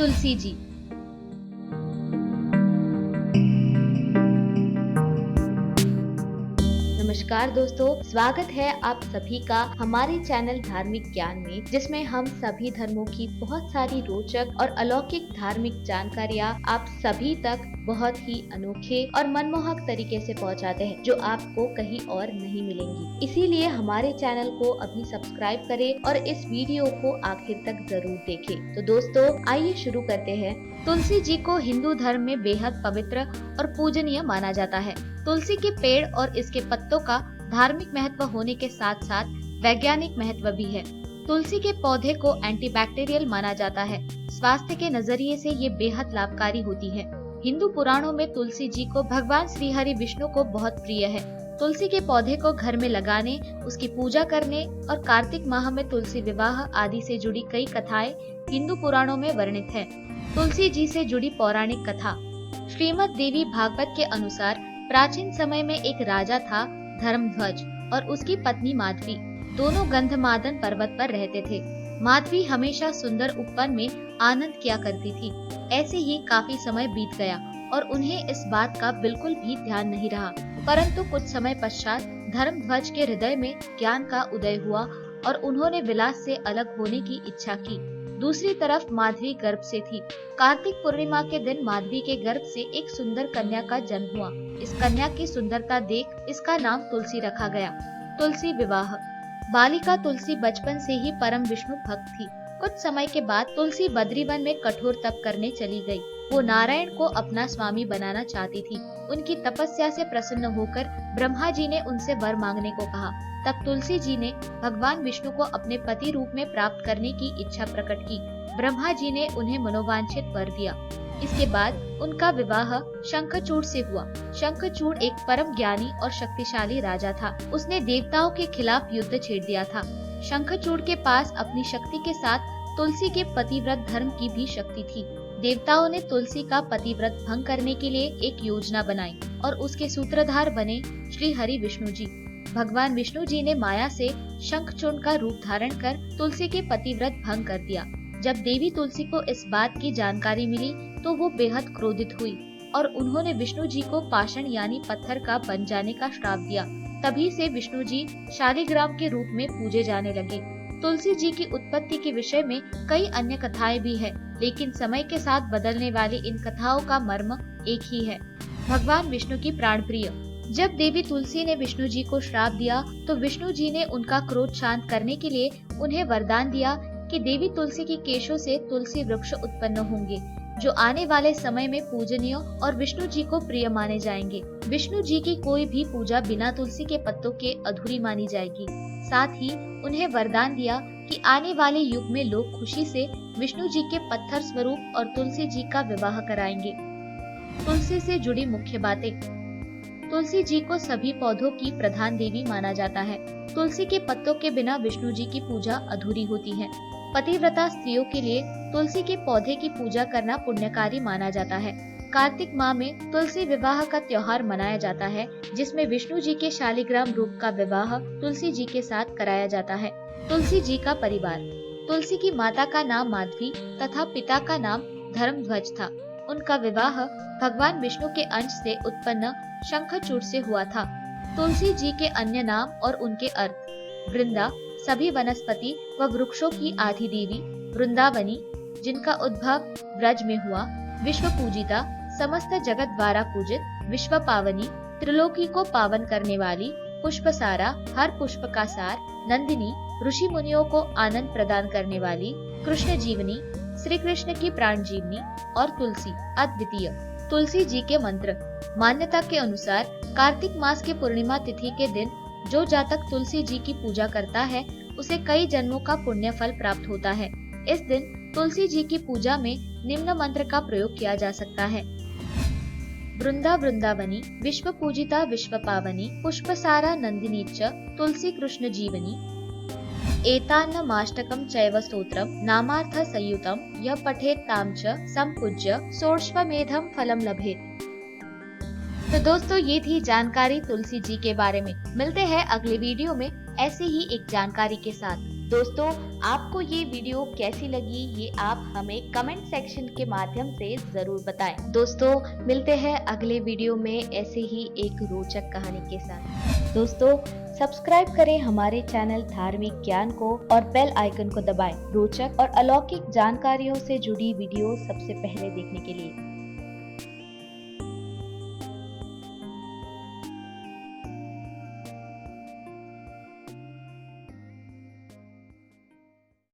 तुलसी जी। नमस्कार दोस्तों, स्वागत है आप सभी का हमारे चैनल धार्मिक ज्ञान में, जिसमें हम सभी धर्मों की बहुत सारी रोचक और अलौकिक धार्मिक जानकारियाँ आप सभी तक बहुत ही अनोखे और मनमोहक तरीके से पहुंचाते हैं, जो आपको कहीं और नहीं मिलेंगी। इसीलिए हमारे चैनल को अभी सब्सक्राइब करें और इस वीडियो को आखिर तक जरूर देखें। तो दोस्तों, आइए शुरू करते हैं। तुलसी जी को हिंदू धर्म में बेहद पवित्र और पूजनीय माना जाता है। तुलसी के पेड़ और इसके पत्तों का धार्मिक महत्व होने के साथ साथ वैज्ञानिक महत्व भी है। तुलसी के पौधे को एंटीबैक्टीरियल माना जाता है। स्वास्थ्य के नजरिए से ये बेहद लाभकारी होती है। हिंदू पुराणों में तुलसी जी को भगवान श्री हरि विष्णु को बहुत प्रिय है। तुलसी के पौधे को घर में लगाने, उसकी पूजा करने और कार्तिक माह में तुलसी विवाह आदि से जुड़ी कई कथाएं हिंदू पुराणों में वर्णित है। तुलसी जी से जुड़ी पौराणिक कथा। श्रीमद् देवी भागवत के अनुसार प्राचीन समय में एक राजा था धर्मध्वज और उसकी पत्नी माधवी। दोनों गंधमादन पर्वत पर रहते थे। माधवी हमेशा सुंदर उपवन में आनंद किया करती थी। ऐसे ही काफी समय बीत गया और उन्हें इस बात का बिल्कुल भी ध्यान नहीं रहा। परंतु कुछ समय पश्चात धर्मध्वज के हृदय में ज्ञान का उदय हुआ और उन्होंने विलास से अलग होने की इच्छा की। दूसरी तरफ माधवी गर्भ से थी। कार्तिक पूर्णिमा के दिन माधवी के गर्भ से एक सुंदर कन्या का जन्म हुआ। इस कन्या की सुंदरता देख इसका नाम तुलसी रखा गया। तुलसी विवाह। बालिका तुलसी बचपन से ही परम विष्णु भक्त थी। कुछ समय के बाद तुलसी बद्रीवन में कठोर तप करने चली गई। वो नारायण को अपना स्वामी बनाना चाहती थी। उनकी तपस्या से प्रसन्न होकर ब्रह्मा जी ने उनसे वर मांगने को कहा। तब तुलसी जी ने भगवान विष्णु को अपने पति रूप में प्राप्त करने की इच्छा प्रकट की। ब्रह्मा जी ने उन्हें मनोवांछित वर दिया। इसके बाद उनका विवाह शंखचूड़ से हुआ। शंखचूड़ एक परम ज्ञानी और शक्तिशाली राजा था। उसने देवताओं के खिलाफ युद्ध छेड़ दिया था। शंखचूड़ के पास अपनी शक्ति के साथ तुलसी के पतिव्रत धर्म की भी शक्ति थी। देवताओं ने तुलसी का पतिव्रत भंग करने के लिए एक योजना बनाई और उसके सूत्रधार बने श्री हरि विष्णु जी। भगवान विष्णु जी ने माया से शंखचूड़ का रूप धारण कर तुलसी के पतिव्रत भंग कर दिया। जब देवी तुलसी को इस बात की जानकारी मिली तो वो बेहद क्रोधित हुई और उन्होंने विष्णु जी को पाषाण यानी पत्थर का बन जाने का श्राप दिया। तभी से विष्णु जी शालिग्राम के रूप में पूजे जाने लगे। तुलसी जी की उत्पत्ति के विषय में कई अन्य कथाएं भी है, लेकिन समय के साथ बदलने वाली इन कथाओं का मर्म एक ही है। भगवान विष्णु की प्राण प्रिय। जब देवी तुलसी ने विष्णु जी को श्राप दिया तो विष्णु जी ने उनका क्रोध शांत करने के लिए उन्हें वरदान दिया कि देवी तुलसी की केशों से तुलसी वृक्ष उत्पन्न होंगे, जो आने वाले समय में पूजनीय और विष्णु जी को प्रिय माने जाएंगे। विष्णु जी की कोई भी पूजा बिना तुलसी के पत्तों के अधूरी मानी जाएगी। साथ ही उन्हें वरदान दिया कि आने वाले युग में लोग खुशी से विष्णु जी के पत्थर स्वरूप और तुलसी जी का विवाह कराएंगे। तुलसी से जुड़ी मुख्य बातें। तुलसी जी को सभी पौधों की प्रधान देवी माना जाता है। तुलसी के पत्तों के बिना विष्णु जी की पूजा अधूरी होती है। पतिव्रता स्त्रियों के लिए तुलसी के पौधे की पूजा करना पुण्यकारी माना जाता है। कार्तिक माह में तुलसी विवाह का त्योहार मनाया जाता है, जिसमें विष्णु जी के शालिग्राम रूप का विवाह तुलसी जी के साथ कराया जाता है। तुलसी जी का परिवार। तुलसी की माता का नाम माधवी तथा पिता का नाम धर्मध्वज था। उनका विवाह भगवान विष्णु के अंश से उत्पन्न शंखचूड़ से हुआ था। तुलसी जी के अन्य नाम और उनके अर्थ। वृंदा, सभी वनस्पति व वृक्षों की आदि देवी। वृंदावनी, जिनका उद्भव ब्रज में हुआ। विश्व पूजिता, समस्त जगत द्वारा पूजित। विश्व पावनी, त्रिलोकी को पावन करने वाली। पुष्पसारा, हर पुष्प का सार। नंदिनी, ऋषि मुनियों को आनंद प्रदान करने वाली। कृष्ण जीवनी, श्री कृष्ण की प्राण जीवनी। और तुलसी, अद्वितीय। तुलसी जी के मंत्र। मान्यता के अनुसार कार्तिक मास के पूर्णिमा तिथि के दिन जो जातक तुलसी जी की पूजा करता है उसे कई जन्मों का पुण्य फल प्राप्त होता है। इस दिन तुलसी जी की पूजा में निम्न मंत्र का प्रयोग किया जा सकता है। वृंदा वृंदावनी, विश्व पूजिता विश्व पावनी। पुष्पसारा नंदिनी च, तुलसी कृष्ण जीवनी। एतान्नमाष्टकं चैव स्तोत्रम नामार्थ संयुतम यः पठेत् तां च संपूज्य सोऽश्वमेधं फलं लभेत्। तो दोस्तों, ये थी जानकारी तुलसी जी के बारे में। मिलते हैं अगले वीडियो में ऐसे ही एक जानकारी के साथ। दोस्तों, आपको ये वीडियो कैसी लगी ये आप हमें कमेंट सेक्शन के माध्यम से जरूर बताएं। दोस्तों, मिलते हैं अगले वीडियो में ऐसे ही एक रोचक कहानी के साथ। दोस्तों, सब्सक्राइब करें हमारे चैनल धार्मिक ज्ञान को और बेल आइकन को दबाएं रोचक और अलौकिक जानकारियों से जुड़ी वीडियो सबसे पहले देखने के लिए।